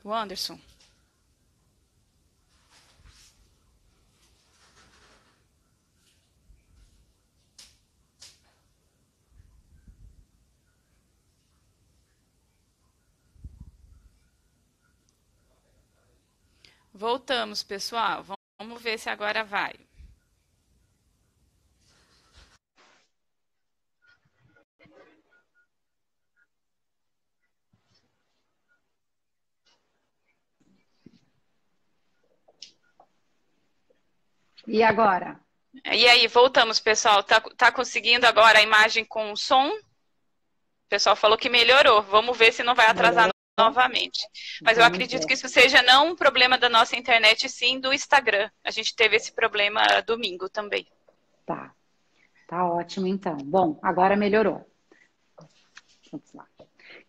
O Anderson. Voltamos, pessoal. Vamos ver se agora vai. E agora? E aí, voltamos, pessoal. Tá conseguindo agora a imagem com o som? O pessoal falou que melhorou. Vamos ver se não vai atrasar Melhorou? novamente. Mas eu Vamos acredito ver. que isso seja não um problema da nossa internet, sim do Instagram. A gente teve esse problema domingo também. Tá. Tá ótimo, então. Bom, agora melhorou. Vamos lá.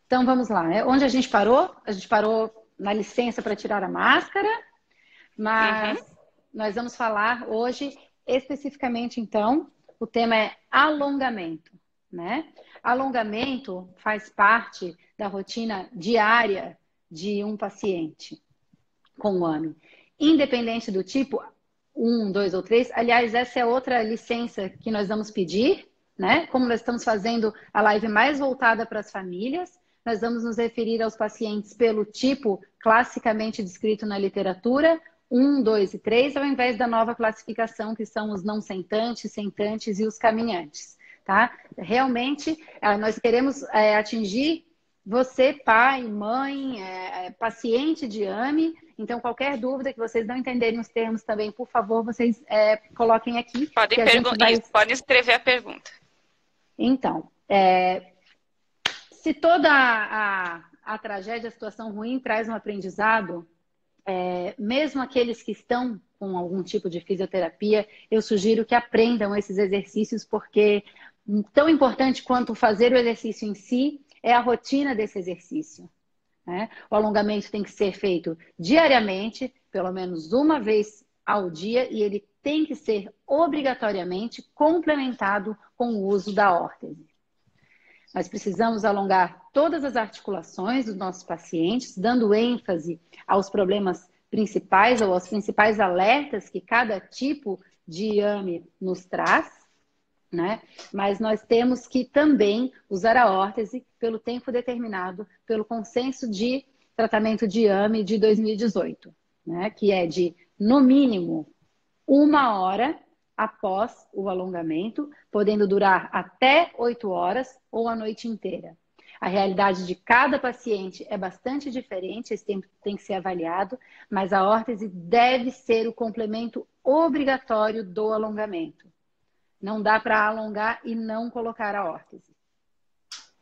Então, vamos lá. Onde a gente parou? A gente parou na licença para tirar a máscara, Uhum. mas nós vamos falar hoje especificamente, então, o tema é alongamento, né? Alongamento faz parte da rotina diária de um paciente com o AME. Independente do tipo, 1, 2 ou 3. Aliás, essa é outra licença que nós vamos pedir, né? Como nós estamos fazendo a live mais voltada para as famílias, nós vamos nos referir aos pacientes pelo tipo classicamente descrito na literatura, 1, 2 e 3, ao invés da nova classificação, que são os não sentantes, sentantes e os caminhantes, tá? Realmente, nós queremos atingir você, pai, mãe, paciente de AME. Então, qualquer dúvida que vocês não entenderem os termos também, por favor, vocês coloquem aqui, que a gente vai... Isso, podem escrever a pergunta. Então, se toda a tragédia, a situação ruim traz um aprendizado, mesmo aqueles que estão com algum tipo de fisioterapia, eu sugiro que aprendam esses exercícios, porque tão importante quanto fazer o exercício em si é a rotina desse exercício, né? O alongamento tem que ser feito diariamente, pelo menos uma vez ao dia, e ele tem que ser obrigatoriamente complementado com o uso da órtese. Nós precisamos alongar todas as articulações dos nossos pacientes, dando ênfase aos problemas principais ou aos principais alertas que cada tipo de AME nos traz, né? Mas nós temos que também usar a órtese pelo tempo determinado pelo consenso de tratamento de AME de 2018, né? Que é de, no mínimo, 1 hora após o alongamento, podendo durar até 8 horas ou a noite inteira. A realidade de cada paciente é bastante diferente, esse tempo tem que ser avaliado, mas a órtese deve ser o complemento obrigatório do alongamento. Não dá para alongar e não colocar a órtese.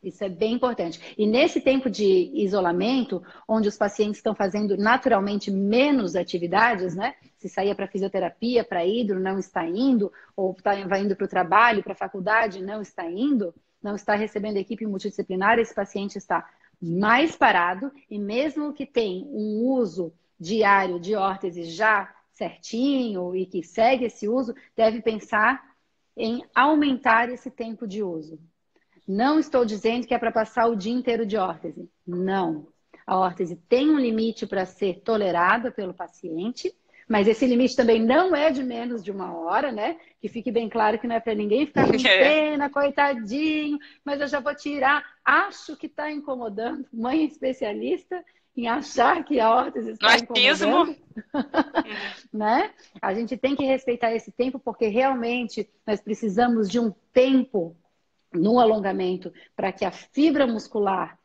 Isso é bem importante. E nesse tempo de isolamento, onde os pacientes estão fazendo naturalmente menos atividades, né? Se saía para fisioterapia, para hidro, não está indo, ou vai indo para o trabalho, para a faculdade, não está indo, não está recebendo equipe multidisciplinar, esse paciente está mais parado, e mesmo que tenha um uso diário de órtese já certinho e que segue esse uso, deve pensar em aumentar esse tempo de uso. Não estou dizendo que é para passar o dia inteiro de órtese. Não. A órtese tem um limite para ser tolerada pelo paciente, mas esse limite também não é de menos de 1 hora, né? Que fique bem claro que não é para ninguém ficar com pena, coitadinho, mas eu já vou tirar. Acho que está incomodando. Mãe especialista em achar que a órtese No está achismo. incomodando. Né? A gente tem que respeitar esse tempo, porque realmente nós precisamos de um tempo no alongamento para que a fibra muscular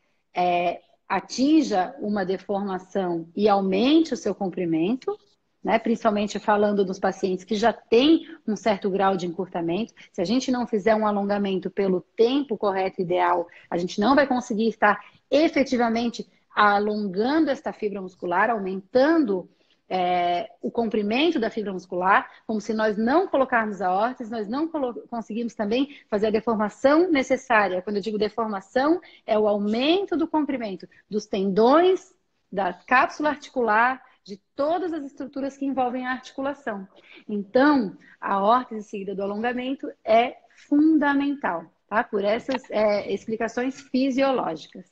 atinja uma deformação e aumente o seu comprimento, né? Principalmente falando dos pacientes que já têm um certo grau de encurtamento. Se a gente não fizer um alongamento pelo tempo correto, ideal, a gente não vai conseguir estar efetivamente alongando esta fibra muscular, aumentando o comprimento da fibra muscular, como se nós não colocarmos a órtese, nós não conseguimos também fazer a deformação necessária. Quando eu digo deformação, é o aumento do comprimento dos tendões, da cápsula articular, de todas as estruturas que envolvem a articulação. Então, a órtese seguida do alongamento é fundamental, tá? Por essas explicações fisiológicas.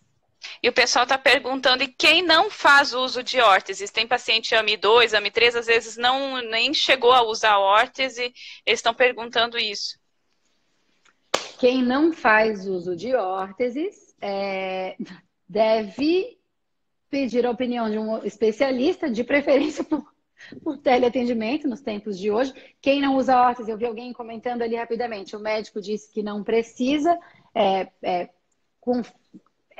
E o pessoal está perguntando, e quem não faz uso de órteses? Tem paciente AMI2, AMI3, às vezes nem chegou a usar órtese, eles estão perguntando isso. Quem não faz uso de órteses deve pedir a opinião de um especialista, de preferência por teleatendimento nos tempos de hoje. Quem não usa órtese, eu vi alguém comentando ali rapidamente, o médico disse que não precisa, é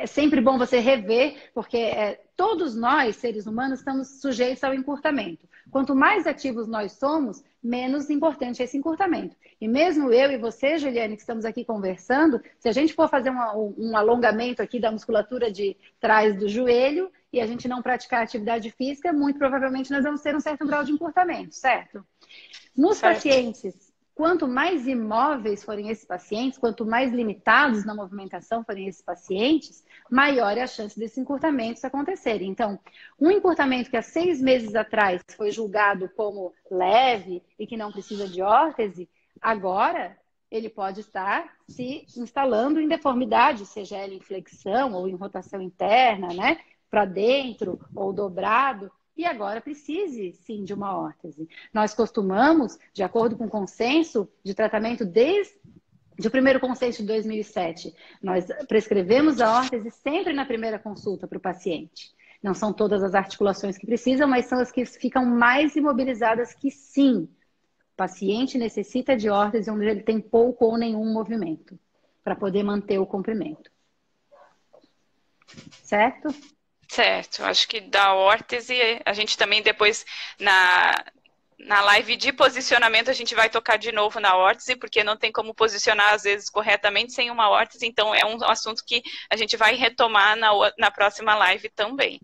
sempre bom você rever, porque todos nós, seres humanos, estamos sujeitos ao encurtamento. Quanto mais ativos nós somos, menos importante é esse encurtamento. E mesmo eu e você, Juliane, que estamos aqui conversando, se a gente for fazer um alongamento aqui da musculatura de trás do joelho e a gente não praticar atividade física, muito provavelmente nós vamos ter um certo grau de encurtamento, certo? Nos pacientes, quanto mais imóveis forem esses pacientes, quanto mais limitados na movimentação forem esses pacientes, maior é a chance desses encurtamentos acontecerem. Então, um encurtamento que há 6 meses atrás foi julgado como leve e que não precisa de órtese, agora ele pode estar se instalando em deformidade, seja ela em flexão ou em rotação interna, né? Para dentro ou dobrado. E agora precise, sim, de uma órtese. Nós costumamos, de acordo com o consenso de tratamento desde o primeiro consenso de 2007, nós prescrevemos a órtese sempre na primeira consulta para o paciente. Não são todas as articulações que precisam, mas são as que ficam mais imobilizadas que sim. O paciente necessita de órtese onde ele tem pouco ou nenhum movimento, para poder manter o comprimento. Certo? Certo, acho que da órtese, a gente também depois, na live de posicionamento, a gente vai tocar de novo na órtese, porque não tem como posicionar, às vezes, corretamente sem uma órtese, então é um assunto que a gente vai retomar na próxima live também.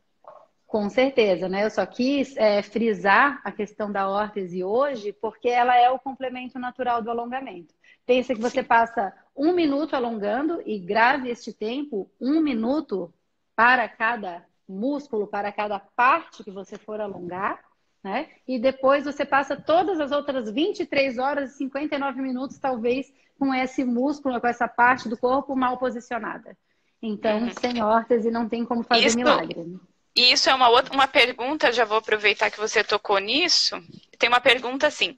Com certeza, né? Eu só quis frisar a questão da órtese hoje, porque ela é o complemento natural do alongamento. Pensa que você passa 1 minuto alongando e grave este tempo, 1 minuto para cada músculo, para cada parte que você for alongar, né? E depois você passa todas as outras 23 horas e 59 minutos, talvez, com esse músculo, com essa parte do corpo mal posicionada. Então, sem órtese não tem como fazer milagre. Né? E isso é uma pergunta, já vou aproveitar que você tocou nisso. Tem uma pergunta assim: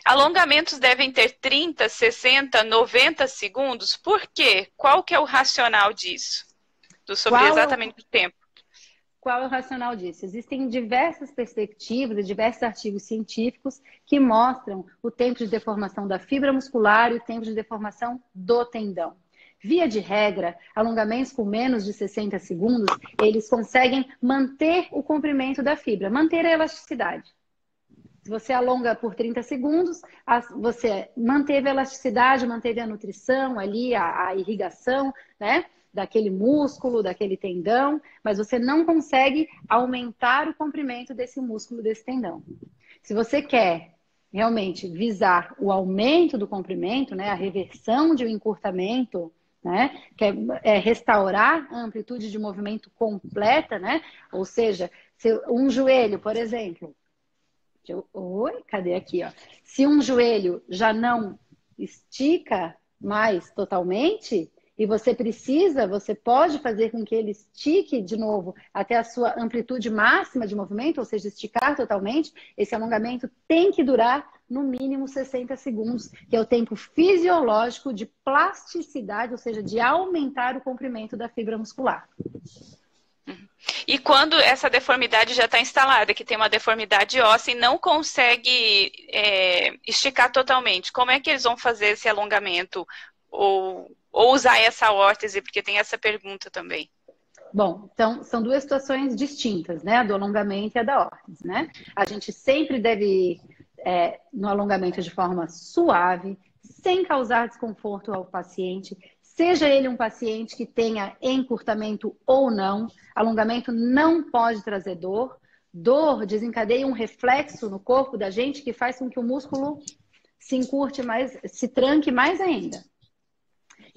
alongamentos devem ter 30, 60, 90 segundos? Por quê? Qual que é o racional disso? Sobre exatamente o tempo. Qual é o racional disso? Existem diversas perspectivas e diversos artigos científicos que mostram o tempo de deformação da fibra muscular e o tempo de deformação do tendão. Via de regra, alongamentos com menos de 60 segundos, eles conseguem manter o comprimento da fibra, manter a elasticidade. Se você alonga por 30 segundos, você manteve a elasticidade, manteve a nutrição ali, a irrigação, né? Daquele músculo, daquele tendão, mas você não consegue aumentar o comprimento desse músculo, desse tendão. Se você quer realmente visar o aumento do comprimento, né, a reversão de um encurtamento, né, quer restaurar a amplitude de movimento completa, né, ou seja, se um joelho, por exemplo, cadê aqui, ó? Se um joelho já não estica mais totalmente, e você pode fazer com que ele estique de novo até a sua amplitude máxima de movimento, ou seja, esticar totalmente. Esse alongamento tem que durar no mínimo 60 segundos, que é o tempo fisiológico de plasticidade, ou seja, de aumentar o comprimento da fibra muscular. E quando essa deformidade já está instalada, que tem uma deformidade óssea e não consegue esticar totalmente, como é que eles vão fazer esse alongamento? Ou usar essa órtese, porque tem essa pergunta também. Bom, então são duas situações distintas, né? A do alongamento e a da órtese, né? A gente sempre deve ir no alongamento de forma suave, sem causar desconforto ao paciente, seja ele um paciente que tenha encurtamento ou não. Alongamento não pode trazer dor. Dor desencadeia um reflexo no corpo da gente que faz com que o músculo se encurte mais, se tranque mais ainda.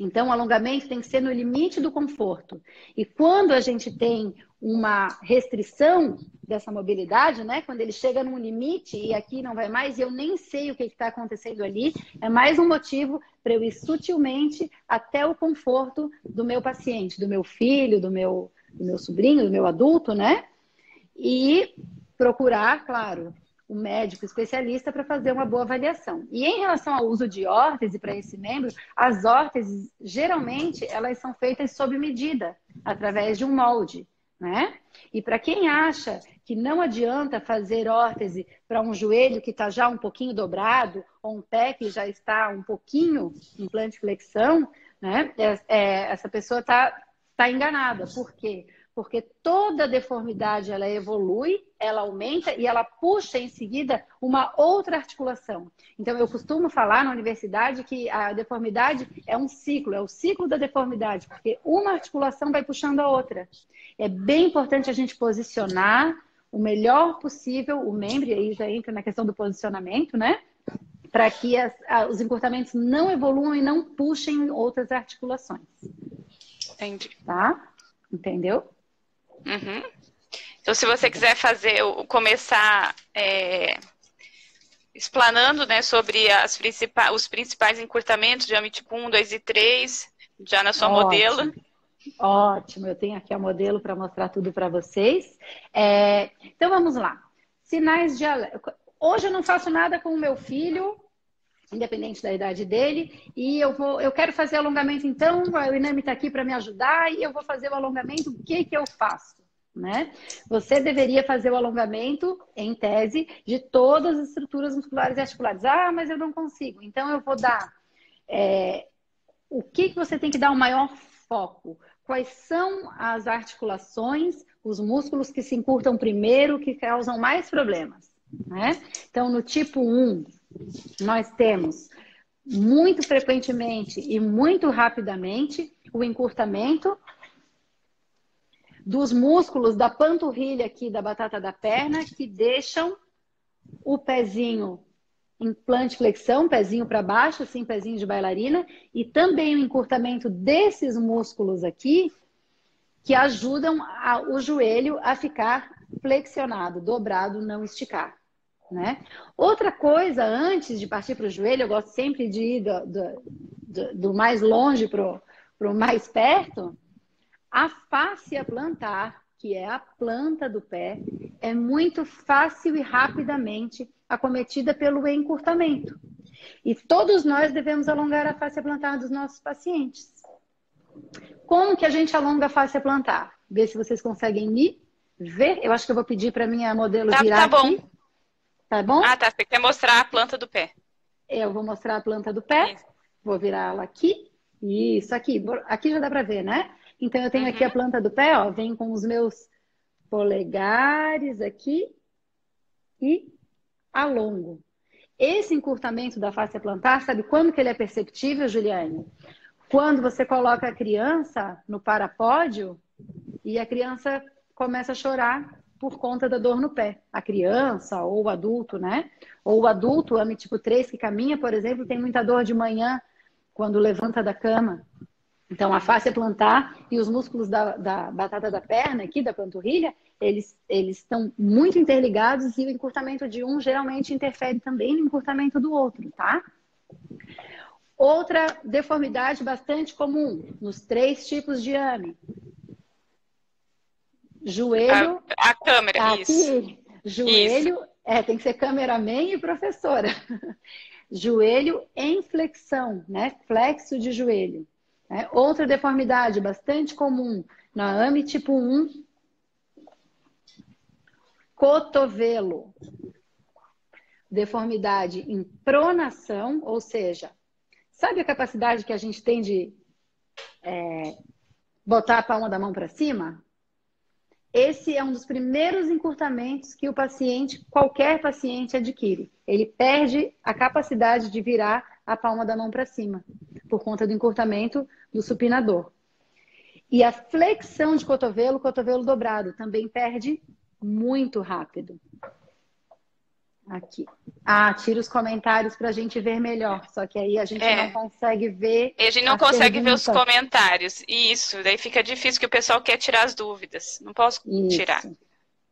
Então, o alongamento tem que ser no limite do conforto. E quando a gente tem uma restrição dessa mobilidade, né? Quando ele chega num limite e aqui não vai mais, e eu nem sei o que está acontecendo ali, é mais um motivo para eu ir sutilmente até o conforto do meu paciente, do meu filho, do meu do meu sobrinho, do meu adulto, né? E procurar, claro, um médico especialista para fazer uma boa avaliação. E em relação ao uso de órtese para esse membro, as órteses, geralmente, elas são feitas sob medida, através de um molde, né? E para quem acha que não adianta fazer órtese para um joelho que está já um pouquinho dobrado, ou um pé que já está um pouquinho em plantiflexão, né? Essa pessoa está enganada. Por quê? Porque toda deformidade ela evolui, ela aumenta e ela puxa em seguida uma outra articulação. Então, eu costumo falar na universidade que a deformidade é um ciclo, é o ciclo da deformidade, porque uma articulação vai puxando a outra. É bem importante a gente posicionar o melhor possível o membro, e aí já entra na questão do posicionamento, né? Para que os encurtamentos não evoluam e não puxem outras articulações. Entendi. Tá? Entendeu? Uhum. Então, se você quiser começar explanando, né, sobre os principais encurtamentos de AMI tipo 1, 2 e 3, já na sua modelo. Ótimo, eu tenho aqui a modelo para mostrar tudo para vocês. Então, vamos lá. Sinais de alerta. Hoje eu não faço nada com o meu filho, independente da idade dele, e eu quero fazer alongamento, então, o Inami está aqui para me ajudar, e eu vou fazer o alongamento, o que eu faço? Né? Você deveria fazer o alongamento, em tese, de todas as estruturas musculares e articulares. Ah, mas eu não consigo. Então, eu vou dar... o que você tem que dar o maior foco? Quais são as articulações, os músculos que se encurtam primeiro, que causam mais problemas? Né? Então, no tipo 1, nós temos muito frequentemente e muito rapidamente o encurtamento dos músculos da panturrilha aqui da batata da perna, que deixam o pezinho em plantiflexão, pezinho para baixo, assim, pezinho de bailarina, e também o encurtamento desses músculos aqui, que ajudam o joelho a ficar flexionado, dobrado, não esticar. Né? Outra coisa, antes de partir para o joelho, eu gosto sempre de ir do mais longe para o mais perto. A fáscia plantar, que é a planta do pé, é muito fácil e rapidamente acometida pelo encurtamento. E todos nós devemos alongar a fáscia plantar dos nossos pacientes. Como que a gente alonga a fáscia plantar? Vê se vocês conseguem me ver. Eu acho que eu vou pedir para minha modelo virar aqui. Tá bom? Ah, tá. Você quer mostrar a planta do pé. Eu vou mostrar a planta do pé. Isso. Vou virar ela aqui. Isso, aqui. Aqui já dá para ver, né? Então, eu tenho aqui a planta do pé, ó. Vem com os meus polegares aqui e alongo. Esse encurtamento da fáscia plantar, sabe quando que ele é perceptível, Juliane? Quando você coloca a criança no parapódio e a criança começa a chorar por conta da dor no pé. A criança ou o adulto, né? Ou o adulto, AMI tipo 3, que caminha, por exemplo, tem muita dor de manhã quando levanta da cama. Então, a fáscia plantar e os músculos da batata da perna, aqui da panturrilha, eles estão muito interligados e o encurtamento de um geralmente interfere também no encurtamento do outro, tá? Outra deformidade bastante comum nos 3 tipos de AMI. Joelho... A câmera, aqui, isso. Joelho, isso. Tem que ser cameraman e professora. Joelho em flexão, né? Flexo de joelho. Outra deformidade bastante comum na AMI tipo 1, cotovelo. Deformidade em pronação, ou seja, sabe a capacidade que a gente tem de botar a palma da mão para cima? Esse é um dos primeiros encurtamentos que o paciente, qualquer paciente, adquire. Ele perde a capacidade de virar a palma da mão para cima, por conta do encurtamento do supinador. E a flexão de cotovelo, cotovelo dobrado, também perde muito rápido. Aqui. Tira os comentários para a gente ver melhor. Só que aí a gente não consegue ver. A gente não consegue ver os comentários. Isso, daí fica difícil, que o pessoal quer tirar as dúvidas. Não posso tirar.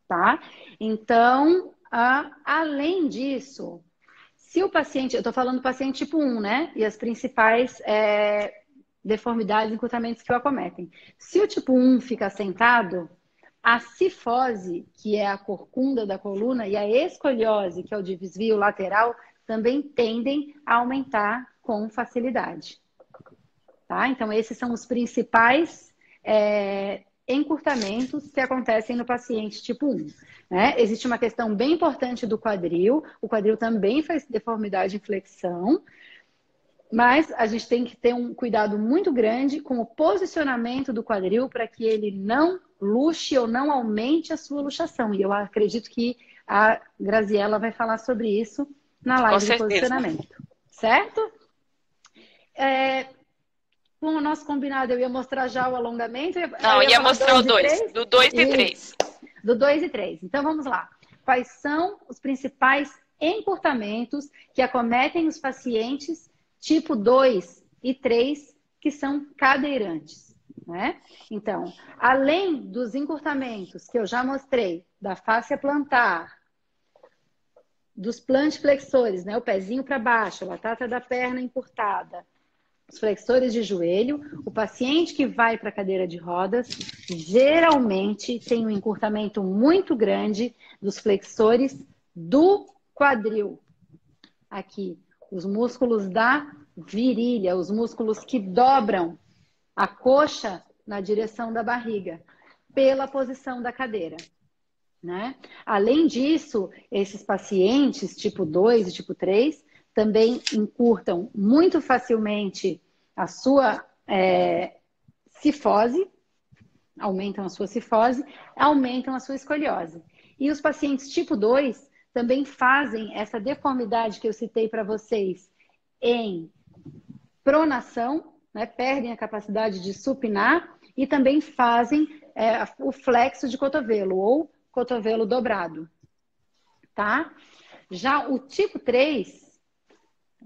Tá? Então, além disso, se o paciente, eu estou falando do paciente tipo 1, né? E as principais deformidades, encurtamentos que o acometem. Se o tipo 1 fica sentado, a cifose, que é a corcunda da coluna, e a escoliose, que é o desvio lateral, também tendem a aumentar com facilidade. Tá? Então, esses são os principais encurtamentos que acontecem no paciente tipo 1. Né? Existe uma questão bem importante do quadril. O quadril também faz deformidade em flexão, mas a gente tem que ter um cuidado muito grande com o posicionamento do quadril para que ele não luxe ou não aumente a sua luxação. E eu acredito que a Graziella vai falar sobre isso na live de posicionamento. Certo? Com o nosso combinado, eu ia mostrar já o alongamento. Não, ia mostrar o 2, do 2 e 3. Do 2 e 3. Então, vamos lá. Quais são os principais encurtamentos que acometem os pacientes tipo 2 e 3, que são cadeirantes? Né? Então, além dos encurtamentos que eu já mostrei, da fáscia plantar, dos plantiflexores, né? O pezinho para baixo, a batata da perna encurtada, os flexores de joelho, o paciente que vai para a cadeira de rodas geralmente tem um encurtamento muito grande dos flexores do quadril. Aqui, os músculos da virilha, os músculos que dobram a coxa na direção da barriga, pela posição da cadeira. Né? Além disso, esses pacientes tipo 2 e tipo 3 também encurtam muito facilmente a sua cifose, aumentam a sua cifose, aumentam a sua escoliose. E os pacientes tipo 2 também fazem essa deformidade que eu citei para vocês em pronação, né? Perdem a capacidade de supinar e também fazem o flexo de cotovelo ou cotovelo dobrado. Tá? Já o tipo 3,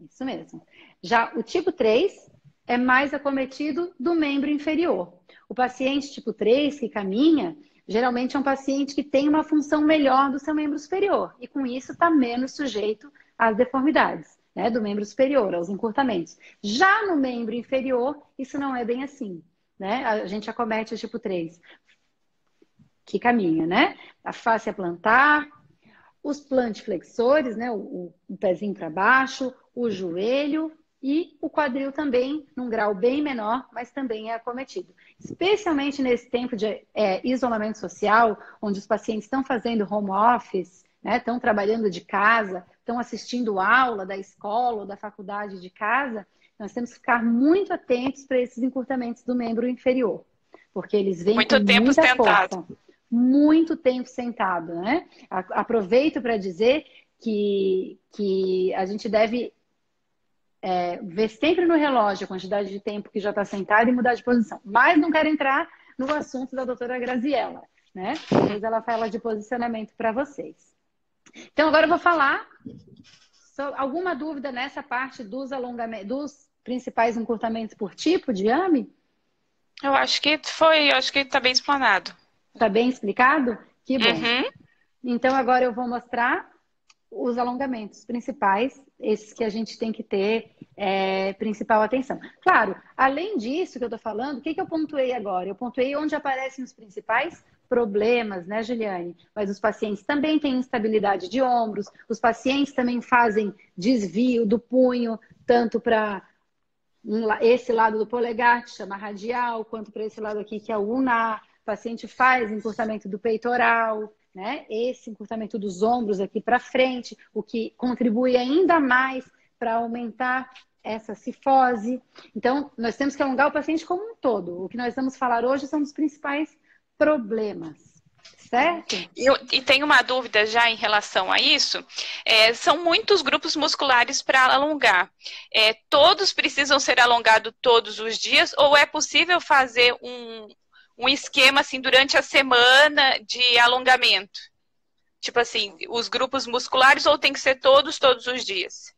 isso mesmo. Já o tipo 3 é mais acometido do membro inferior. O paciente tipo 3 que caminha, geralmente é um paciente que tem uma função melhor do seu membro superior. E com isso está menos sujeito às deformidades, né, do membro superior, aos encurtamentos. Já no membro inferior, isso não é bem assim. Né? A gente acomete o tipo 3, que caminha, né? A fáscia plantar, os plantiflexores, né? O pezinho para baixo, o joelho e o quadril também, num grau bem menor, mas também é acometido. Especialmente nesse tempo de isolamento social, onde os pacientes estão fazendo home office, né? Estão trabalhando de casa, estão assistindo aula da escola ou da faculdade de casa, nós temos que ficar muito atentos para esses encurtamentos do membro inferior, porque eles vêm com muita força. Muito tempo sentado, né? Aproveito para dizer que a gente deve ver sempre no relógio a quantidade de tempo que já está sentado e mudar de posição. Mas não quero entrar no assunto da doutora Graziella, né? Depois ela fala de posicionamento para vocês. Então, agora eu vou falar sobre alguma dúvida nessa parte dos alongamentos, dos principais encurtamentos por tipo de AME? Eu acho que está bem explanado. Está bem explicado? Que bom. Uhum. Então, agora eu vou mostrar os alongamentos principais, esses que a gente tem que ter principal atenção. Claro, além disso que eu estou falando, o que eu pontuei agora? Eu pontuei onde aparecem os principais problemas, né, Juliane? Mas os pacientes também têm instabilidade de ombros, os pacientes também fazem desvio do punho, tanto para esse lado do polegar, que chama radial, quanto para esse lado aqui, que é o ulnar. O paciente faz encurtamento do peitoral, né? Esse encurtamento dos ombros aqui para frente, o que contribui ainda mais para aumentar essa cifose. Então, nós temos que alongar o paciente como um todo. O que nós vamos falar hoje são dos principais problemas, certo? E tem uma dúvida já em relação a isso. São muitos grupos musculares para alongar. Todos precisam ser alongados todos os dias ou é possível fazer um esquema assim durante a semana de alongamento? Tipo assim, os grupos musculares ou tem que ser todos os dias?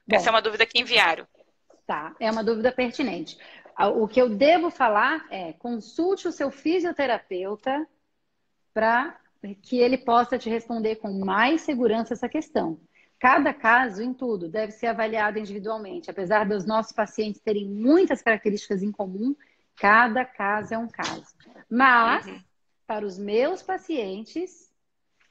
Bom, essa é uma dúvida que enviaram. Tá, é uma dúvida pertinente. O que eu devo falar é, consulte o seu fisioterapeuta para que ele possa te responder com mais segurança essa questão. Cada caso, em tudo, deve ser avaliado individualmente. Apesar dos nossos pacientes terem muitas características em comum, cada caso é um caso. Mas, para os meus pacientes,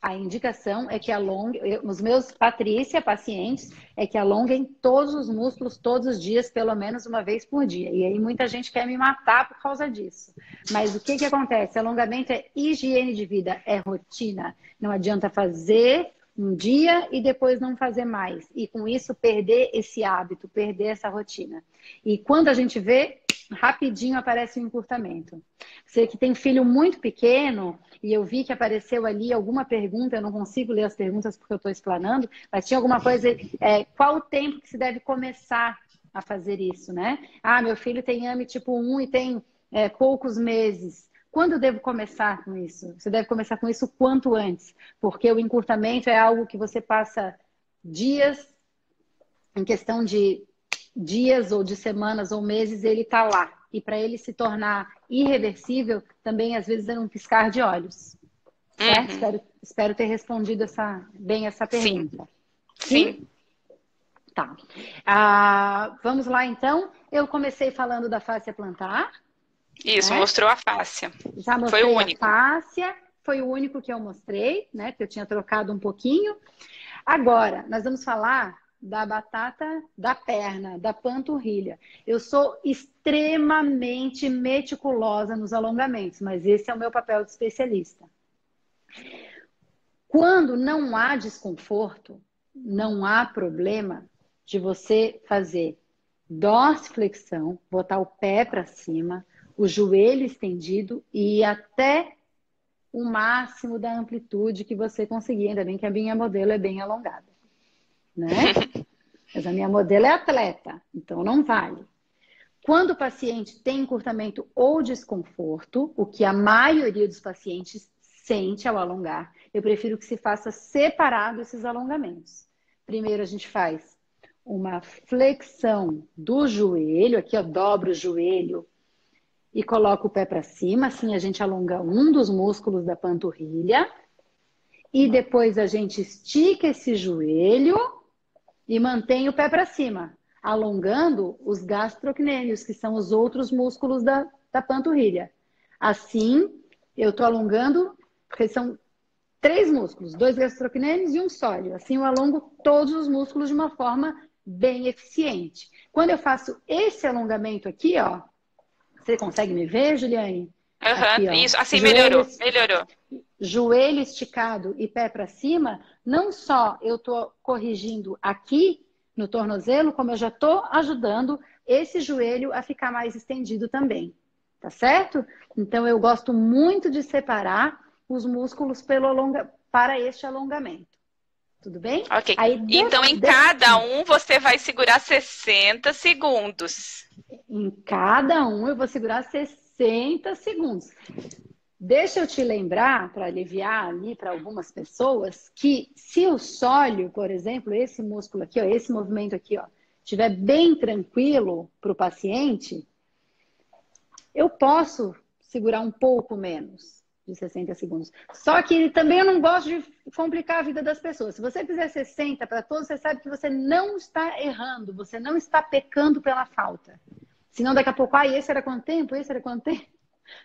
a indicação é que alonguem, os meus Patrícia, pacientes, é que alonguem todos os músculos todos os dias, pelo menos uma vez por dia. E aí muita gente quer me matar por causa disso. Mas o que acontece? Alongamento é higiene de vida, é rotina. Não adianta fazer um dia e depois não fazer mais. E com isso perder esse hábito, perder essa rotina. E quando a gente vê, rapidinho aparece o encurtamento. Você que tem filho muito pequeno, e eu vi que apareceu ali alguma pergunta, eu não consigo ler as perguntas porque eu estou explanando, mas tinha alguma coisa, qual o tempo que se deve começar a fazer isso, né? Ah, meu filho tem AME tipo 1 e tem poucos meses. Quando eu devo começar com isso? Você deve começar com isso quanto antes, porque o encurtamento é algo que você passa dias, em questão de dias ou de semanas ou meses, ele está lá. E para ele se tornar irreversível, também às vezes é um piscar de olhos. Certo? Espero ter respondido bem essa pergunta. Sim. Tá. Vamos lá então. Eu comecei falando da fáscia plantar. Isso, né? Mostrou a fáscia. Já mostrei foi o único. A fáscia, foi o único que eu mostrei, né? Que eu tinha trocado um pouquinho. Agora, nós vamos falar da batata da perna, da panturrilha. Eu sou extremamente meticulosa nos alongamentos, mas esse é o meu papel de especialista. Quando não há desconforto, não há problema de você fazer dorsiflexão, botar o pé para cima, o joelho estendido e até o máximo da amplitude que você conseguir. Ainda bem que a minha modelo é bem alongada, né? Mas a minha modelo é atleta, então não vale. Quando o paciente tem encurtamento ou desconforto, o que a maioria dos pacientes sente ao alongar, eu prefiro que se faça separado esses alongamentos. Primeiro a gente faz uma flexão do joelho, aqui eu dobro o joelho e coloco o pé para cima, assim a gente alonga um dos músculos da panturrilha. E depois a gente estica esse joelho e mantém o pé para cima, alongando os gastrocnêmios, que são os outros músculos da panturrilha. Assim, eu estou alongando, porque são 3 músculos, 2 gastrocnêmios e um sóleo. Assim, eu alongo todos os músculos de uma forma bem eficiente. Quando eu faço esse alongamento aqui, ó, você consegue me ver, Juliane? Aqui, isso, assim melhorou. Joelho esticado e pé para cima, não só eu estou corrigindo aqui no tornozelo, como eu já estou ajudando esse joelho a ficar mais estendido também. Tá certo? Então, eu gosto muito de separar os músculos para este alongamento. Tudo bem? Ok. Aí, então, em cada um, você vai segurar 60 segundos. Em cada um, eu vou segurar 60 segundos. Deixa eu te lembrar, para aliviar ali para algumas pessoas, que se o sóleo, por exemplo, esse músculo aqui, ó, esse movimento aqui, ó, estiver bem tranquilo para o paciente, eu posso segurar um pouco menos de 60 segundos. Só que também eu não gosto de complicar a vida das pessoas. Se você fizer 60 para todos, você sabe que você não está errando, você não está pecando pela falta. Senão daqui a pouco, esse era quanto tempo? Esse era quanto tempo?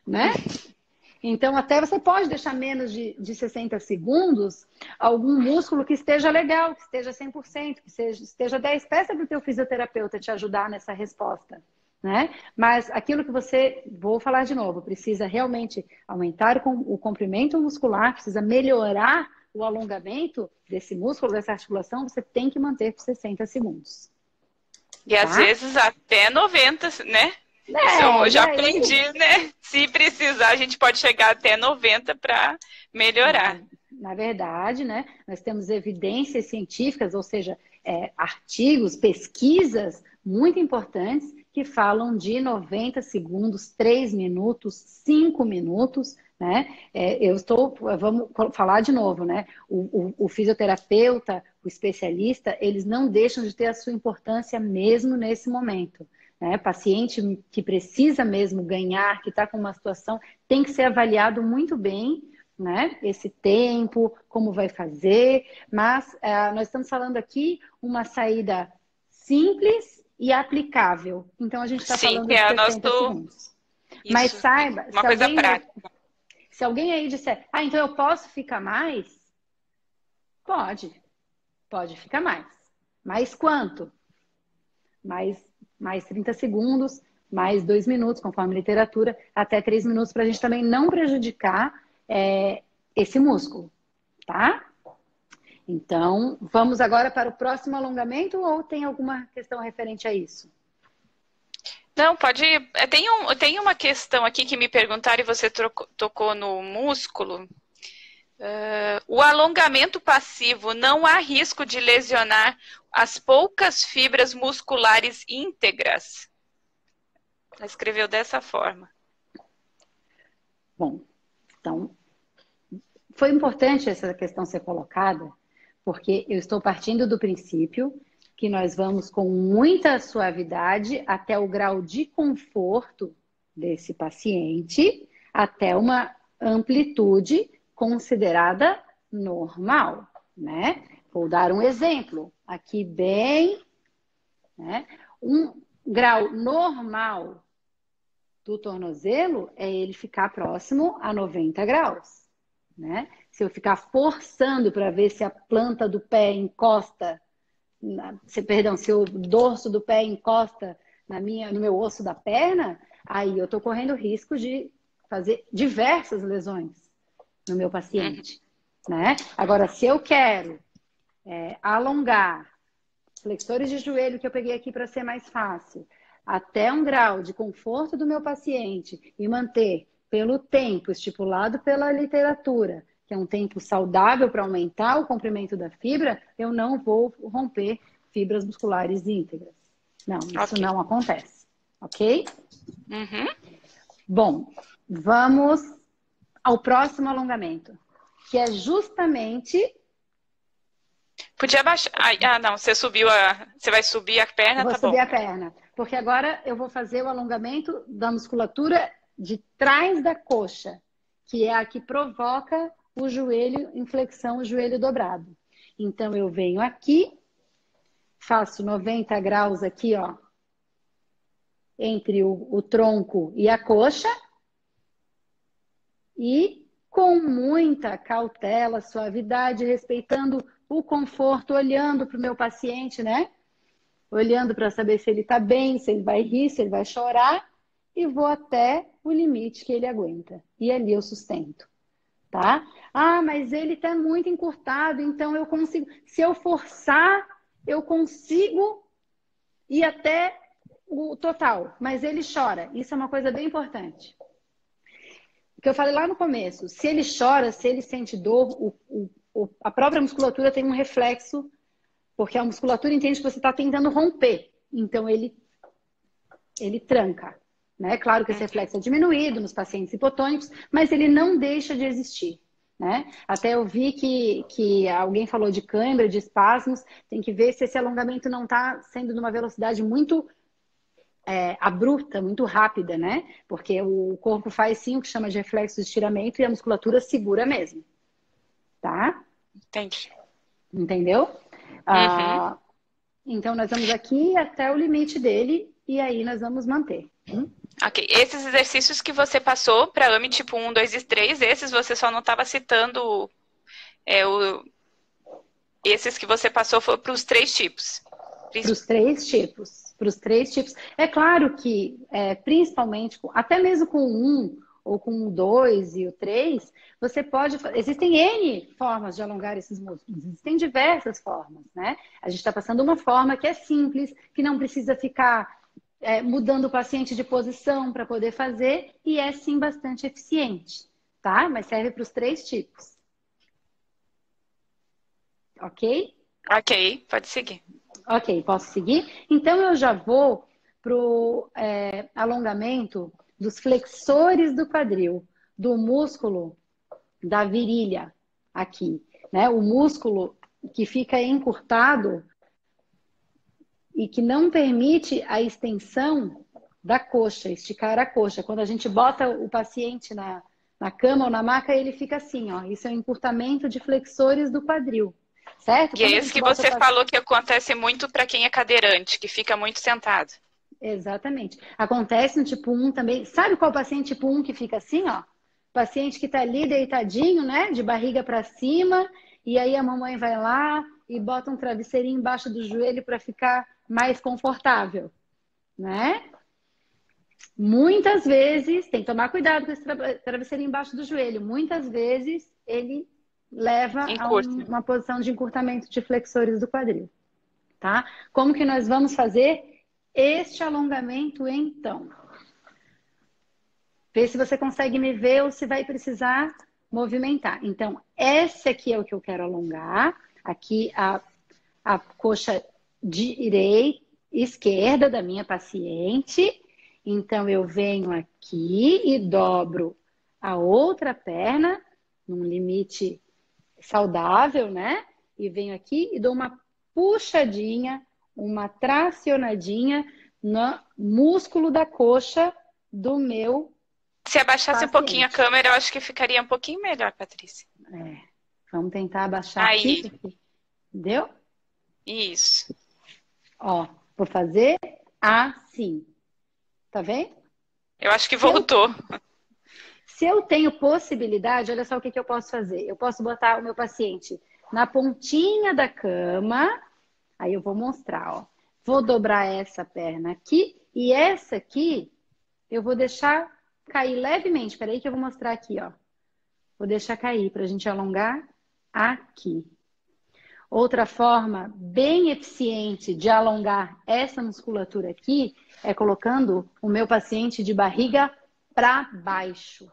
Né? Então, até você pode deixar menos de 60 segundos algum músculo que esteja legal, que esteja 100%, que esteja 10. Peça para o teu fisioterapeuta te ajudar nessa resposta, né? Mas aquilo que vou falar de novo, precisa realmente aumentar o comprimento muscular, precisa melhorar o alongamento desse músculo, dessa articulação, você tem que manter por 60 segundos. E às vezes até 90, né? Eu já aprendi, né? Se precisar, a gente pode chegar até 90 para melhorar. Na verdade, né? Nós temos evidências científicas, ou seja, artigos, pesquisas muito importantes que falam de 90 segundos, 3 minutos, 5 minutos, né? Vamos falar de novo, né? O fisioterapeuta, o especialista, eles não deixam de ter a sua importância mesmo nesse momento. Né? Paciente que precisa mesmo ganhar, que está com uma situação, tem que ser avaliado muito bem, né? Esse tempo, como vai fazer, mas nós estamos falando aqui uma saída simples e aplicável. Então, a gente está Sim, falando que de é o 60 nosso. segundos. Mas Isso, saiba, uma coisa prática. se alguém aí disser, então eu posso ficar mais? Pode, pode ficar mais. Mais quanto? Mais 30 segundos, mais 2 minutos, conforme a literatura, até 3 minutos, para a gente também não prejudicar esse músculo, tá? Então, vamos agora para o próximo alongamento ou tem alguma questão referente a isso? Não, pode. Tem uma questão aqui que me perguntaram e você tocou no músculo. O alongamento passivo não há risco de lesionar as poucas fibras musculares íntegras? Ela escreveu dessa forma. Bom, então, foi importante essa questão ser colocada, porque eu estou partindo do princípio que nós vamos com muita suavidade até o grau de conforto desse paciente, até uma amplitude considerada normal, né? Vou dar um exemplo aqui bem, né? Um grau normal do tornozelo é ele ficar próximo a 90 graus, né? Se eu ficar forçando para ver se a planta do pé encosta, se o dorso do pé encosta no meu osso da perna, aí eu estou correndo risco de fazer diversas lesões no meu paciente, né? Agora, se eu quero alongar flexores de joelho que eu peguei aqui para ser mais fácil, até um grau de conforto do meu paciente e manter pelo tempo estipulado pela literatura, que é um tempo saudável para aumentar o comprimento da fibra, eu não vou romper fibras musculares íntegras. Não, isso Ok. não acontece. Ok? Uhum. Bom, vamos ao próximo alongamento, que é justamente... Podia baixar. Ah, não, você subiu a. Você vai subir a perna, Eu vou tá subir bom. a perna, porque agora eu vou fazer o alongamento da musculatura de trás da coxa, que é a que provoca o joelho em flexão, o joelho dobrado. Então, eu venho aqui, faço 90 graus aqui, ó, entre o tronco e a coxa, e com muita cautela, suavidade, respeitando o conforto, olhando para o meu paciente, né? Olhando para saber se ele está bem, se ele vai rir, se ele vai chorar, e vou até o limite que ele aguenta. E ali eu sustento, tá? Ah, mas ele está muito encurtado, então eu consigo. Se eu forçar, eu consigo ir até o total, mas ele chora. Isso é uma coisa bem importante. O que eu falei lá no começo, se ele chora, se ele sente dor, a própria musculatura tem um reflexo, porque a musculatura entende que você está tentando romper. Então, ele tranca. Né? Claro que esse reflexo é diminuído nos pacientes hipotônicos, mas ele não deixa de existir. Né? Até eu vi que alguém falou de cãibra, de espasmos, tem que ver se esse alongamento não está sendo numa velocidade muito abrupta, muito rápida, né? Porque o corpo faz sim o que chama de reflexo de estiramento e a musculatura segura mesmo. Tá? Entendi. Entendeu? Uhum. Então, nós vamos aqui até o limite dele e aí nós vamos manter. Ok. Esses exercícios que você passou para AMI tipo 1, 2 e 3, esses você só não estava citando. Esses que você passou foram para os 3 tipos. Para os 3 tipos. Para os 3 tipos. É claro que, principalmente, até mesmo com o 1 ou com o 2 e o 3, você pode... Existem N formas de alongar esses músculos. Existem diversas formas, né? A gente está passando uma forma que é simples, que não precisa ficar mudando o paciente de posição para poder fazer e é, sim, bastante eficiente, tá? Mas serve para os 3 tipos. Ok? Ok, pode seguir. Ok, posso seguir? Então, eu já vou para o alongamento dos flexores do quadril, do músculo da virilha aqui, né? O músculo que fica encurtado e que não permite a extensão da coxa, esticar a coxa. Quando a gente bota o paciente Na cama ou na maca, ele fica assim, ó. Isso é um encurtamento de flexores do quadril, certo? E é Quando a esse gente que bota o você falou que acontece muito para quem é cadeirante, que fica muito sentado. Exatamente. Acontece no tipo 1 também. Sabe qual paciente tipo 1 que fica assim, ó? Paciente que tá ali deitadinho, né? De barriga para cima, e aí a mamãe vai lá e bota um travesseirinho embaixo do joelho para ficar mais confortável, né? Muitas vezes, tem que tomar cuidado com esse travesseirinho embaixo do joelho. Muitas vezes ele leva a Encurta. uma posição de encurtamento de flexores do quadril, tá? Como que nós vamos fazer este alongamento, então? Vê se você consegue me ver ou se vai precisar movimentar. Então, esse aqui é o que eu quero alongar. Aqui a coxa direita, esquerda da minha paciente. Então, eu venho aqui e dobro a outra perna, num limite saudável, né? E venho aqui e dou uma puxadinha, uma tracionadinha no músculo da coxa do meu Se abaixasse um pouquinho a paciente. câmera, eu acho que ficaria um pouquinho melhor, Patrícia. É, vamos tentar abaixar Aí, aqui. Entendeu? isso. Ó, vou fazer assim. Tá vendo? Eu acho que Se eu, voltou. se eu tenho possibilidade, olha só o que eu posso fazer. Eu posso botar o meu paciente na pontinha da cama. Aí eu vou mostrar, ó. Vou dobrar essa perna aqui e essa aqui eu vou deixar cair levemente. Espera aí que eu vou mostrar aqui, ó. Vou deixar cair para a gente alongar aqui. Outra forma bem eficiente de alongar essa musculatura aqui é colocando o meu paciente de barriga para baixo.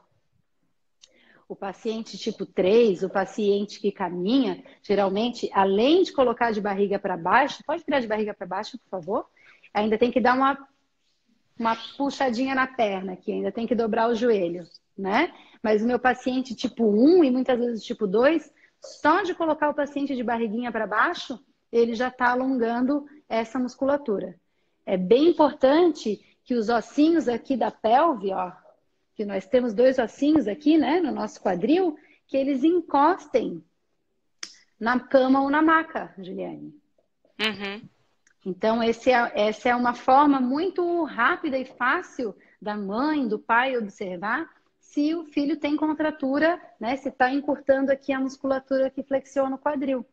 O paciente tipo 3, o paciente que caminha, geralmente, além de colocar de barriga para baixo, pode virar de barriga para baixo, por favor? Ainda tem que dar uma puxadinha na perna aqui, ainda tem que dobrar o joelho, né? Mas o meu paciente tipo 1 e muitas vezes tipo 2, só de colocar o paciente de barriguinha para baixo, ele já está alongando essa musculatura. É bem importante que os ossinhos aqui da pelve, ó, que nós temos 2 ossinhos aqui, né, no nosso quadril, que eles encostem na cama ou na maca, Juliane. Uhum. Então, essa é uma forma muito rápida e fácil da mãe, do pai observar se o filho tem contratura, né? Se está encurtando aqui a musculatura que flexiona o quadril.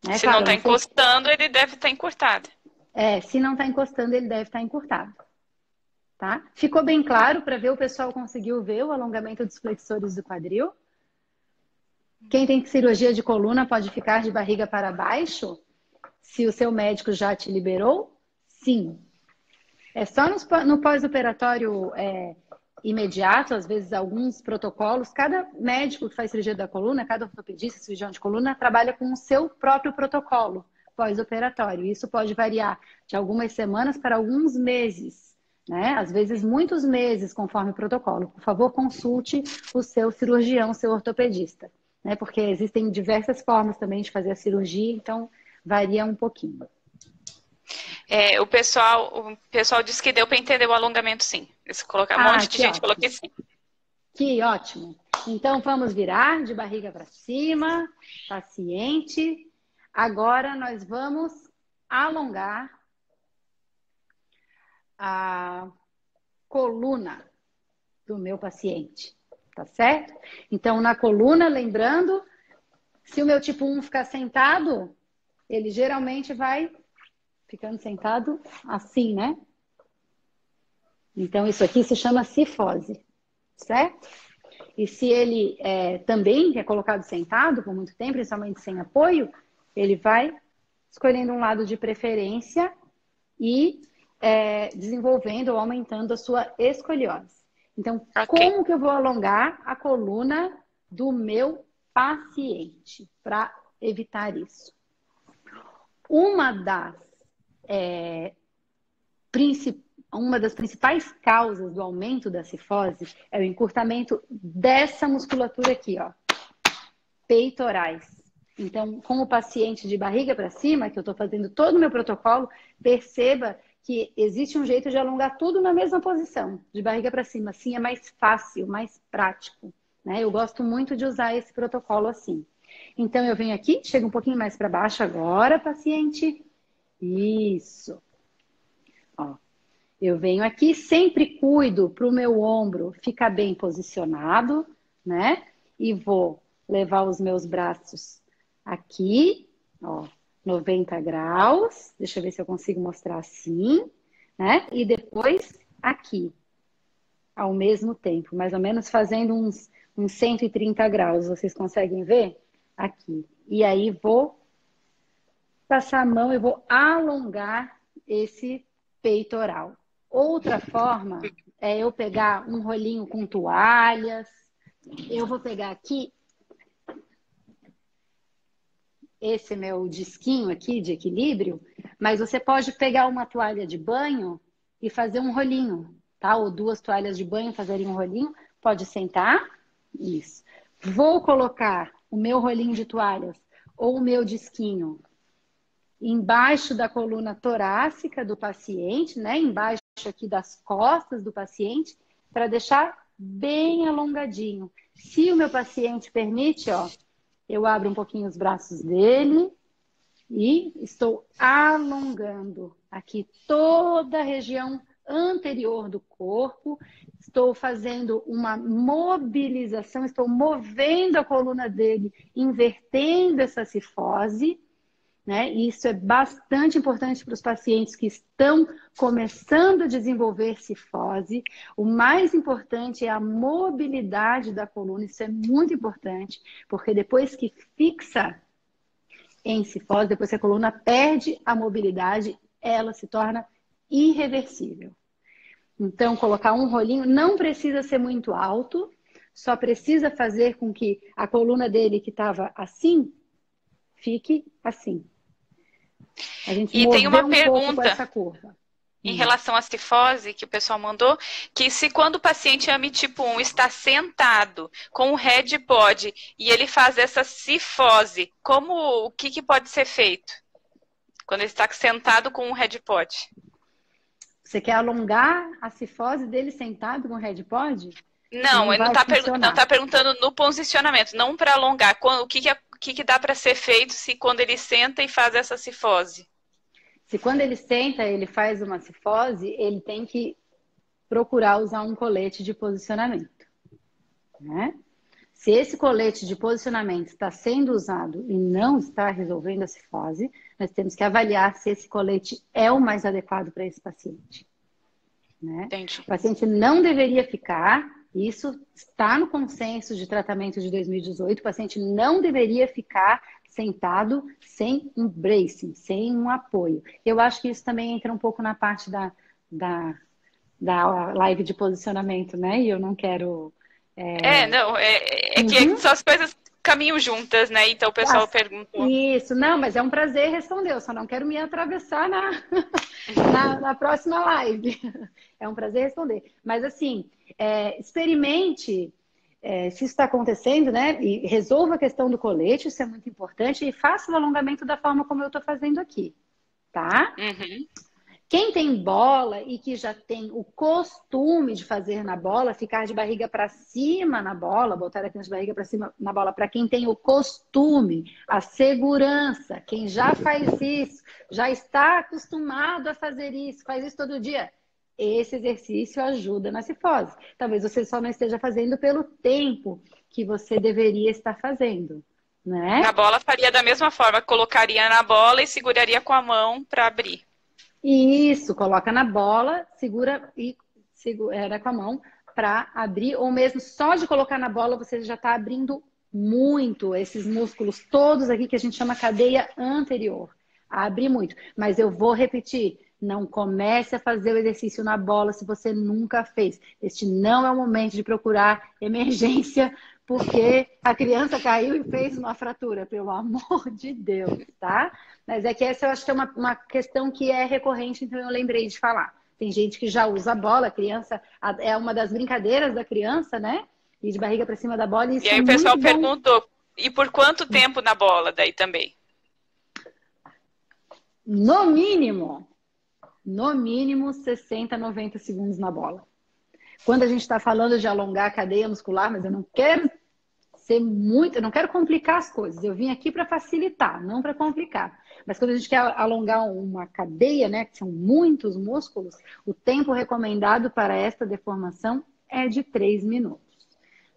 Né? Se não Claro, está não sei. encostando, ele deve estar encurtado. Se não está encostando, ele deve estar encurtado. Tá? Ficou bem claro para ver, o pessoal conseguiu ver o alongamento dos flexores do quadril? Quem tem cirurgia de coluna pode ficar de barriga para baixo? Se o seu médico já te liberou? Sim. É só no pós-operatório imediato, às vezes alguns protocolos. Cada médico que faz cirurgia da coluna, cada ortopedista, cirurgião de coluna, trabalha com o seu próprio protocolo pós-operatório. Isso pode variar de algumas semanas para alguns meses, né? Às vezes muitos meses, conforme o protocolo. Por favor, consulte o seu cirurgião, seu ortopedista, né? Porque existem diversas formas também de fazer a cirurgia, então varia um pouquinho. O pessoal disse que deu para entender o alongamento, sim. Se colocar um monte de gente ótimo. falou que sim. Que ótimo. Então, vamos virar de barriga para cima, paciente. Agora, nós vamos alongar a coluna do meu paciente, tá certo? Então, na coluna, lembrando, se o meu tipo 1 ficar sentado, ele geralmente vai ficando sentado assim, né? Então, isso aqui se chama cifose, certo? E se ele também é colocado sentado por muito tempo, principalmente sem apoio, ele vai escolhendo um lado de preferência e desenvolvendo ou aumentando a sua escoliose. Então, Como que eu vou alongar a coluna do meu paciente para evitar isso? Uma das principais causas do aumento da cifose é o encurtamento dessa musculatura aqui, ó, peitorais. Então, com o paciente de barriga para cima, que eu estou fazendo todo o meu protocolo, perceba que existe um jeito de alongar tudo na mesma posição, de barriga para cima. Assim é mais fácil, mais prático, né? Eu gosto muito de usar esse protocolo assim. Então, eu venho aqui, chego um pouquinho mais para baixo agora, paciente. Isso. Ó, eu venho aqui, sempre cuido para o meu ombro ficar bem posicionado, né? E vou levar os meus braços aqui, ó, 90 graus. Deixa eu ver se eu consigo mostrar assim, né? E depois aqui, ao mesmo tempo, mais ou menos fazendo uns 130 graus. Vocês conseguem ver? Aqui. E aí vou passar a mão e vou alongar esse peitoral. Outra forma é eu pegar um rolinho com toalhas. Eu vou pegar aqui esse meu disquinho aqui de equilíbrio, mas você pode pegar uma toalha de banho e fazer um rolinho, tá? Ou duas toalhas de banho fazerem um rolinho. Pode sentar. Isso. Vou colocar o meu rolinho de toalhas ou o meu disquinho embaixo da coluna torácica do paciente, né? Embaixo aqui das costas do paciente, para deixar bem alongadinho. Se o meu paciente permite, ó, eu abro um pouquinho os braços dele e estou alongando aqui toda a região anterior do corpo. Estou fazendo uma mobilização, estou movendo a coluna dele, invertendo essa cifose, né? Isso é bastante importante para os pacientes que estão começando a desenvolver cifose. O mais importante é a mobilidade da coluna, isso é muito importante, porque depois que fixa em cifose, depois que a coluna perde a mobilidade, ela se torna irreversível. Então, colocar um rolinho não precisa ser muito alto, só precisa fazer com que a coluna dele, que estava assim, fique assim. A gente E tem uma um pouco com pergunta essa curva. em relação à cifose que o pessoal mandou, que se quando o paciente AMI tipo 1 está sentado com o RED POD e ele faz essa cifose, o que pode ser feito? Quando ele está sentado com o RED POD? Você quer alongar a cifose dele sentado com o RED POD? Não, ele não está perguntando no posicionamento, não para alongar. O que dá para ser feito se quando ele senta e faz essa cifose? Se quando ele senta, ele faz uma cifose, ele tem que procurar usar um colete de posicionamento, né? Se esse colete de posicionamento está sendo usado e não está resolvendo a cifose, nós temos que avaliar se esse colete é o mais adequado para esse paciente, né? Entendi. O paciente não deveria ficar, isso está no consenso de tratamento de 2018, o paciente não deveria ficar sentado sem um bracing, sem um apoio. Eu acho que isso também entra um pouco na parte da live de posicionamento, né? E eu não quero... que só as coisas caminham juntas, né? Então o pessoal perguntou. Isso, não, mas é um prazer responder, eu só não quero me atravessar na próxima live. É um prazer responder. Mas assim, experimente se isso está acontecendo, né? E resolva a questão do colete, isso é muito importante, e faça o alongamento da forma como eu estou fazendo aqui, tá? Uhum. Quem tem bola e que já tem o costume de fazer na bola, ficar de barriga para cima na bola, botar a criança de barriga para cima na bola, para quem tem o costume, a segurança, quem já faz isso, já está acostumado a fazer isso, faz isso todo dia, esse exercício ajuda na cifose. Talvez você só não esteja fazendo pelo tempo que você deveria estar fazendo, né? Na bola faria da mesma forma, colocaria na bola e seguraria com a mão para abrir. Isso, coloca na bola, segura com a mão para abrir, ou mesmo só de colocar na bola você já está abrindo muito esses músculos todos aqui que a gente chama cadeia anterior. Abre muito. Mas eu vou repetir, não comece a fazer o exercício na bola se você nunca fez. Este não é o momento de procurar emergência porque a criança caiu e fez uma fratura, pelo amor de Deus, tá? Mas é que essa eu acho que é uma questão que é recorrente, então eu lembrei de falar. Tem gente que já usa a bola, a criança, é uma das brincadeiras da criança, né? E de barriga para cima da bola. E aí o pessoal perguntou, e por quanto tempo na bola daí também? No mínimo 60, 90 segundos na bola. Quando a gente está falando de alongar a cadeia muscular, mas eu não quero eu não quero complicar as coisas. Eu vim aqui para facilitar, não para complicar. Mas quando a gente quer alongar uma cadeia, né, que são muitos músculos, o tempo recomendado para esta deformação é de 3 minutos.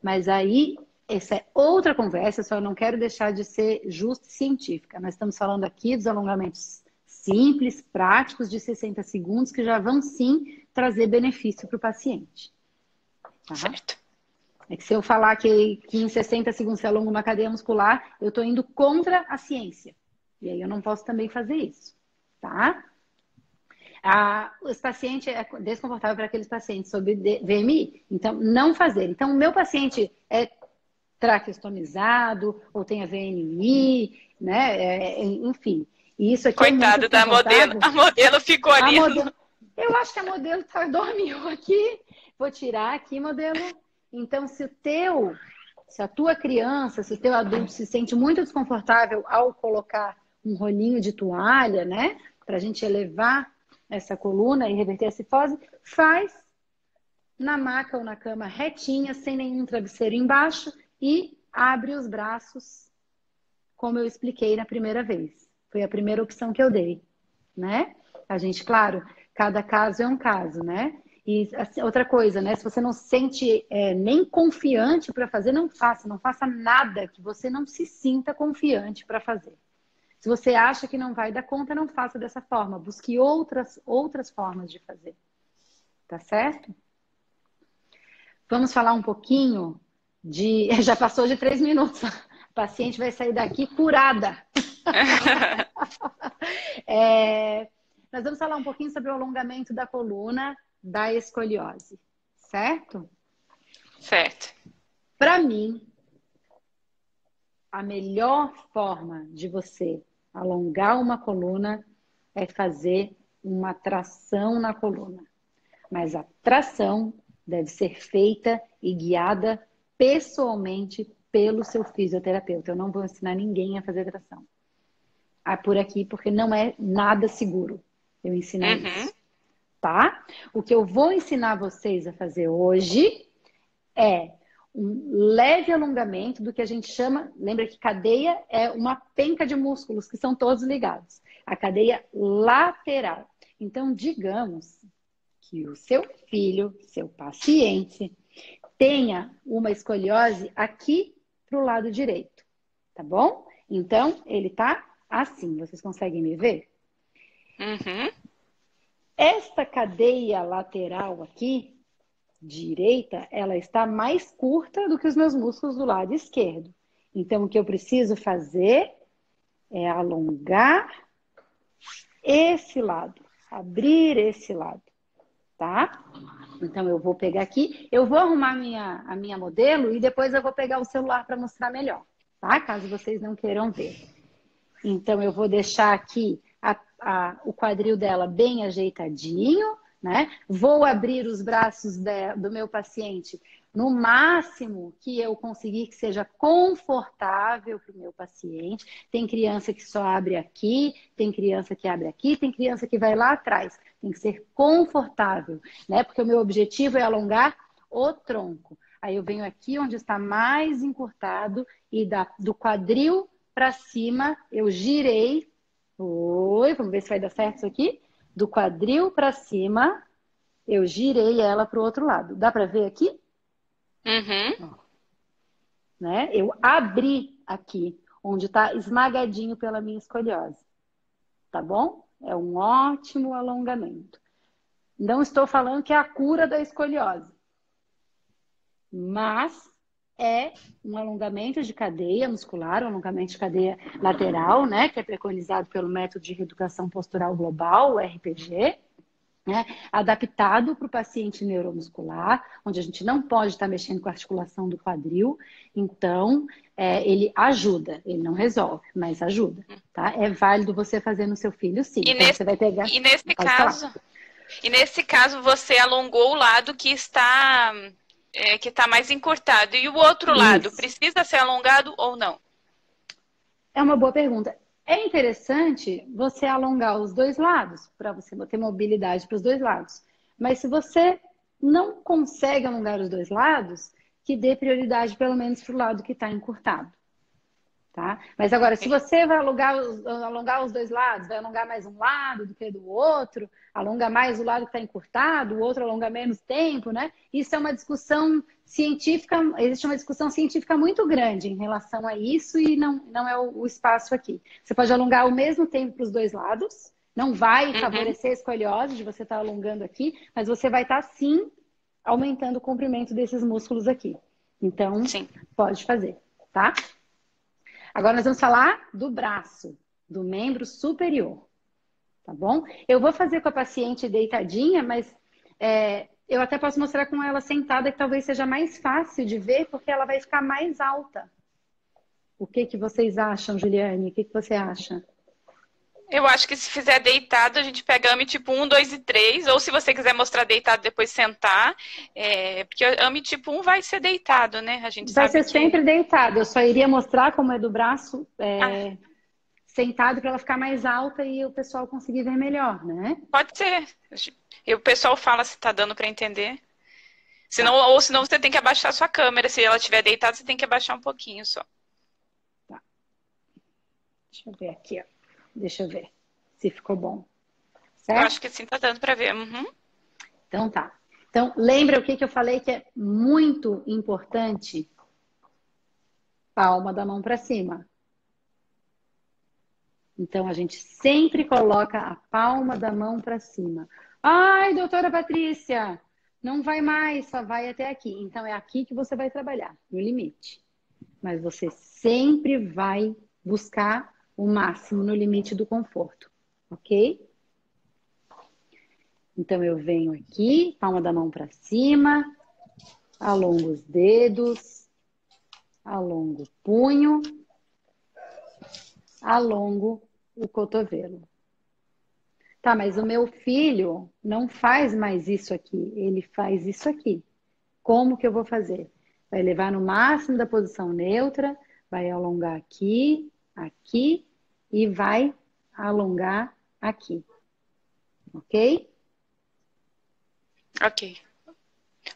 Mas aí, essa é outra conversa, só não quero deixar de ser justa e científica. Nós estamos falando aqui dos alongamentos simples, práticos, de 60 segundos, que já vão sim trazer benefício para o paciente. Tá? Certo. É que se eu falar que em 60 segundos você alonga uma cadeia muscular, eu estou indo contra a ciência. E aí eu não posso também fazer isso, tá? Os pacientes, é desconfortável para aqueles pacientes sobre VMI. Então, não fazer. Então, o meu paciente é traqueostomizado, ou tem a VNI, né? Enfim. E isso aqui Coitado da modelo. A modelo ficou ali. Eu acho que a modelo dormiu aqui. Vou tirar aqui, modelo. Então, se a tua criança, se o teu adulto se sente muito desconfortável ao colocar um rolinho de toalha, né? Pra gente elevar essa coluna e reverter a cifose, faz na maca ou na cama retinha, sem nenhum travesseiro embaixo e abre os braços, como eu expliquei na primeira vez. Foi a primeira opção que eu dei, né? A gente, claro, cada caso é um caso, né? E assim, outra coisa, né? Se você não se sente nem confiante para fazer, não faça nada que você não se sinta confiante para fazer. Se você acha que não vai dar conta, não faça dessa forma. Busque outras formas de fazer. Tá certo? Vamos falar um pouquinho de... Já passou de 3 minutos. A paciente vai sair daqui curada. Nós vamos falar um pouquinho sobre o alongamento da coluna da escoliose. Certo? Certo. Para mim, a melhor forma de você alongar uma coluna é fazer uma tração na coluna. Mas a tração deve ser feita e guiada pessoalmente pelo seu fisioterapeuta. Eu não vou ensinar ninguém a fazer tração por aqui, porque não é nada seguro eu ensinar isso. Tá? O que eu vou ensinar vocês a fazer hoje é um leve alongamento do que a gente chama... Lembra que cadeia é uma penca de músculos que são todos ligados. A cadeia lateral. Então, digamos que o seu filho, seu paciente, tenha uma escoliose aqui para o lado direito. Tá bom? Então, ele tá assim. Vocês conseguem me ver? Esta cadeia lateral aqui, direita, ela está mais curta do que os meus músculos do lado esquerdo. Então, o que eu preciso fazer é alongar esse lado, abrir esse lado, tá? Então, eu vou pegar aqui, eu vou arrumar a minha modelo e depois eu vou pegar o celular para mostrar melhor, tá? Caso vocês não queiram ver. Então, eu vou deixar aqui o quadril dela bem ajeitadinho, né? Vou abrir os braços do meu paciente no máximo que eu conseguir que seja confortável para o meu paciente. Tem criança que só abre aqui, tem criança que abre aqui, tem criança que vai lá atrás. Tem que ser confortável, né? Porque o meu objetivo é alongar o tronco. Aí eu venho aqui onde está mais encurtado e do quadril para cima eu girei. Vamos ver se vai dar certo isso aqui. Do quadril para cima, eu girei ela para o outro lado. Dá para ver aqui? Né? Eu abri aqui, onde está esmagadinho pela minha escoliose. Tá bom? É um ótimo alongamento. Não estou falando que é a cura da escoliose. Mas é um alongamento de cadeia muscular, um alongamento de cadeia lateral, né? Que é preconizado pelo método de reeducação postural global, o RPG. Né, adaptado para o paciente neuromuscular, onde a gente não pode estar mexendo com a articulação do quadril. Então, ele ajuda, ele não resolve, mas ajuda. Tá? É válido você fazer no seu filho, sim. Então, você vai pegar... E nesse caso, você alongou o lado que está mais encurtado. E o outro lado, precisa ser alongado ou não? É uma boa pergunta. É interessante você alongar os dois lados, para você ter mobilidade para os dois lados. Mas se você não consegue alongar os dois lados, que dê prioridade pelo menos para o lado que está encurtado. Tá? Mas agora, se você vai alongar os dois lados, vai alongar mais um lado do que do outro, alonga mais o lado que está encurtado, o outro alonga menos tempo, né? Isso é uma discussão científica, existe uma discussão científica muito grande em relação a isso e não é o espaço aqui. Você pode alongar ao mesmo tempo para os dois lados, não vai favorecer a escoliose de você estar alongando aqui, mas você vai estar sim aumentando o comprimento desses músculos aqui. Então, Sim. pode fazer, tá? Agora nós vamos falar do braço, do membro superior, tá bom? Eu vou fazer com a paciente deitadinha, mas eu até posso mostrar com ela sentada, que talvez seja mais fácil de ver, porque ela vai ficar mais alta. O que que vocês acham, Juliane? O que que você acha? Eu acho que se fizer deitado, a gente pega AMI tipo 1, 2 e 3, ou se você quiser mostrar deitado, depois sentar, porque AMI tipo 1 vai ser deitado, né? A gente Vai sabe ser sempre deitado, eu só iria mostrar como é do braço sentado para ela ficar mais alta e o pessoal conseguir ver melhor, né? Pode ser. E o pessoal fala se tá dando para entender. Senão, Tá. ou senão você tem que abaixar a sua câmera. Se ela estiver deitada, você tem que abaixar um pouquinho só. Tá. Deixa eu ver aqui, ó. Deixa eu ver se ficou bom. Certo? Eu acho que sim, tá dando para ver. Uhum. Então tá. Então, lembra o que eu falei que é muito importante? Palma da mão para cima. Então, a gente sempre coloca a palma da mão para cima. Ai, doutora Patrícia, não vai mais, só vai até aqui. Então, é aqui que você vai trabalhar, no limite. Mas você sempre vai buscar o máximo no limite do conforto, ok? Então, eu venho aqui, palma da mão para cima, alongo os dedos, alongo o punho, alongo o cotovelo. Tá, mas o meu filho não faz mais isso aqui, ele faz isso aqui. Como que eu vou fazer? Vai levar no máximo da posição neutra, vai alongar aqui, aqui e vai alongar aqui. Ok? Ok.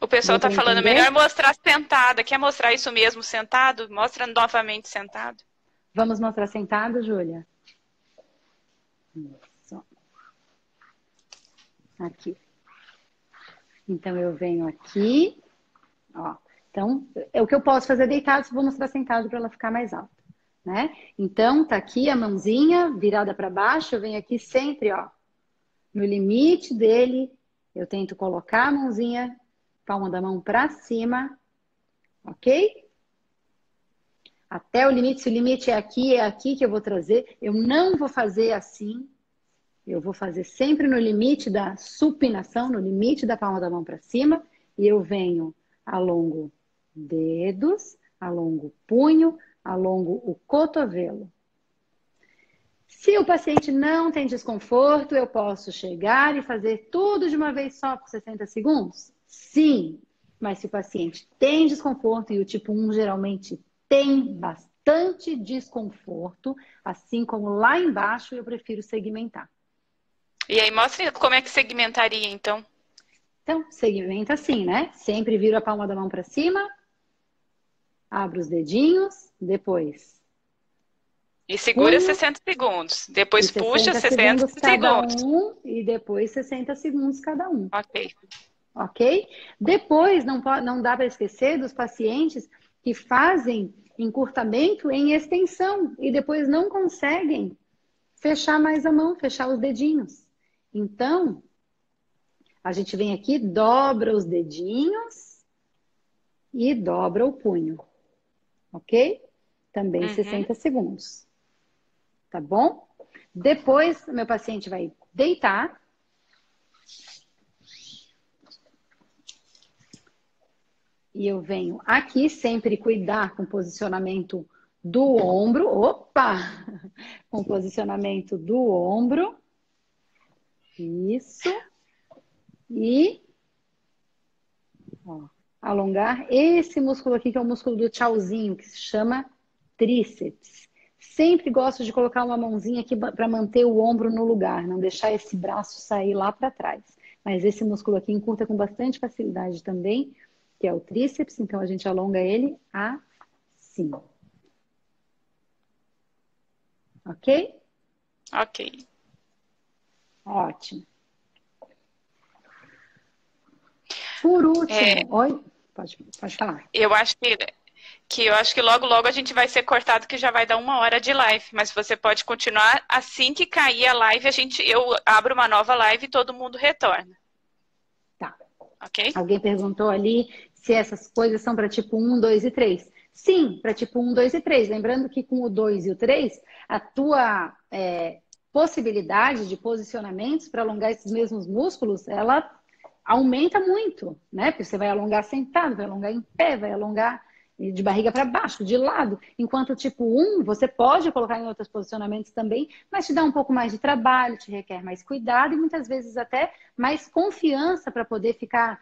O pessoal Deu tá para falando entender? melhor mostrar sentada. Quer mostrar isso mesmo sentado? Mostra novamente sentado. Vamos mostrar sentado, Júlia? Isso. Aqui. Então, eu venho aqui, ó. Então, é o que eu posso fazer deitado, vou mostrar sentado para ela ficar mais alta, né? Então, tá aqui a mãozinha virada para baixo, eu venho aqui sempre, ó, no limite dele, eu tento colocar a mãozinha, palma da mão para cima, ok? Até o limite, se o limite é aqui que eu vou trazer, eu não vou fazer assim, eu vou fazer sempre no limite da supinação, no limite da palma da mão para cima, e eu venho alongo dedos, alongo o punho, alongo o cotovelo. Se o paciente não tem desconforto, eu posso chegar e fazer tudo de uma vez só por 60 segundos? Sim, mas se o paciente tem desconforto, e o tipo 1 geralmente tem bastante desconforto, assim como lá embaixo, eu prefiro segmentar. E aí, mostra como é que segmentaria, então. Então, segmenta assim, né? Sempre viro a palma da mão para cima, abro os dedinhos, depois E segura punho, 60 segundos. e Depois puxa 60 60 segundos cada segundos. um, e depois 60 segundos cada um. Ok. Ok? Depois, não dá para esquecer dos pacientes que fazem encurtamento em extensão e depois não conseguem fechar mais a mão, fechar os dedinhos. Então, a gente vem aqui, dobra os dedinhos e dobra o punho. Ok? Também 60 segundos. Tá bom? Depois, o meu paciente vai deitar. E eu venho aqui sempre cuidar com o posicionamento do ombro. Opa! Com o posicionamento do ombro. Isso. E ó, alongar esse músculo aqui, que é o músculo do tchauzinho, que se chama tríceps. Sempre gosto de colocar uma mãozinha aqui para manter o ombro no lugar, não deixar esse braço sair lá para trás. Mas esse músculo aqui encurta com bastante facilidade também, que é o tríceps, então a gente alonga ele assim. Ok? Ok. Ótimo. Por último, oi? Pode falar. Eu acho que logo, logo a gente vai ser cortado, que já vai dar 1 hora de live. Mas você pode continuar assim que cair a live, eu abro uma nova live e todo mundo retorna. Tá. Ok? Alguém perguntou ali se essas coisas são para tipo 1, 2 e 3. Sim, para tipo 1, 2 e 3. Lembrando que com o 2 e o 3, a tua possibilidade de posicionamentos para alongar esses mesmos músculos, ela aumenta muito, né? Porque você vai alongar sentado, vai alongar em pé, vai alongar de barriga para baixo, de lado. Enquanto o tipo 1, você pode colocar em outros posicionamentos também, mas te dá um pouco mais de trabalho, te requer mais cuidado e muitas vezes até mais confiança para poder ficar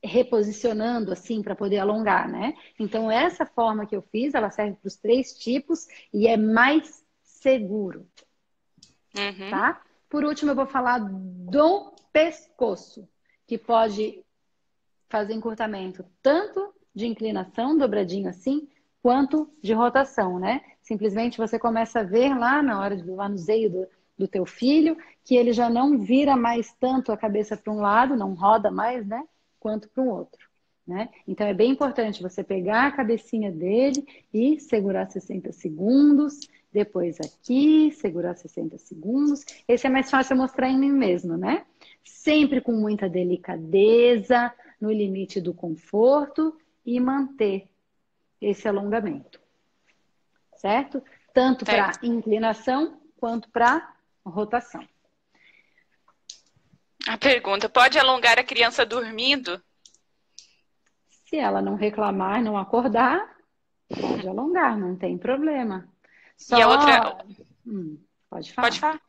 reposicionando assim para poder alongar, né? Então essa forma que eu fiz, ela serve para os 3 tipos e é mais seguro, tá? Por último, eu vou falar do pescoço, que pode fazer encurtamento tanto de inclinação, dobradinho assim, quanto de rotação, né? Simplesmente você começa a ver lá na hora do manuseio do teu filho, que ele já não vira mais tanto a cabeça para um lado, não roda mais, né? Quanto para o outro, né? Então é bem importante você pegar a cabecinha dele e segurar 60 segundos, depois aqui, segurar 60 segundos. Esse é mais fácil mostrar em mim mesmo, né? Sempre com muita delicadeza, no limite do conforto e manter esse alongamento, certo? Tanto para inclinação quanto para rotação. A pergunta, pode alongar a criança dormindo? Se ela não reclamar e não acordar, pode alongar, não tem problema. Só... E a outra... pode falar. Pode falar.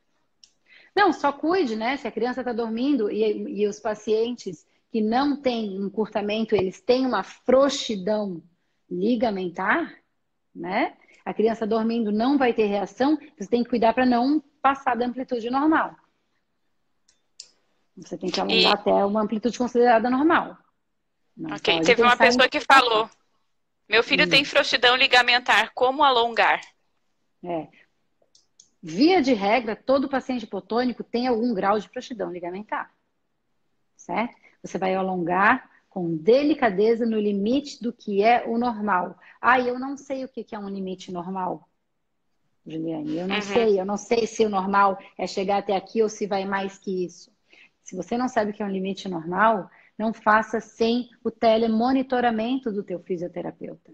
Não, só cuide, né? Se a criança está dormindo e os pacientes que não têm encurtamento, eles têm uma frouxidão ligamentar, né? A criança dormindo não vai ter reação, você tem que cuidar para não passar da amplitude normal. Você tem que alongar até uma amplitude considerada normal. Não ok, teve uma pessoa que falou, meu filho tem frouxidão ligamentar, como alongar? Via de regra, todo paciente hipotônico tem algum grau de frouxidão ligamentar, certo? Você vai alongar com delicadeza no limite do que é o normal. Eu não sei o que é um limite normal, Juliane. Eu não sei se o normal é chegar até aqui ou se vai mais que isso. Se você não sabe o que é um limite normal, não faça sem o telemonitoramento do teu fisioterapeuta.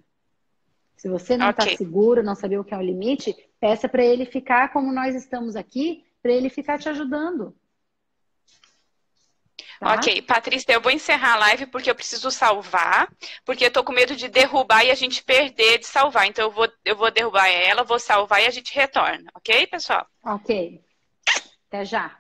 Se você não está seguro, não saber o que é o limite, peça para ele ficar como nós estamos aqui, para ele ficar te ajudando. Tá? Ok, Patrícia, eu vou encerrar a live porque eu preciso salvar, porque eu tô com medo de derrubar e a gente perder de salvar. Então eu vou derrubar ela, vou salvar e a gente retorna, ok, pessoal? Ok. Até já.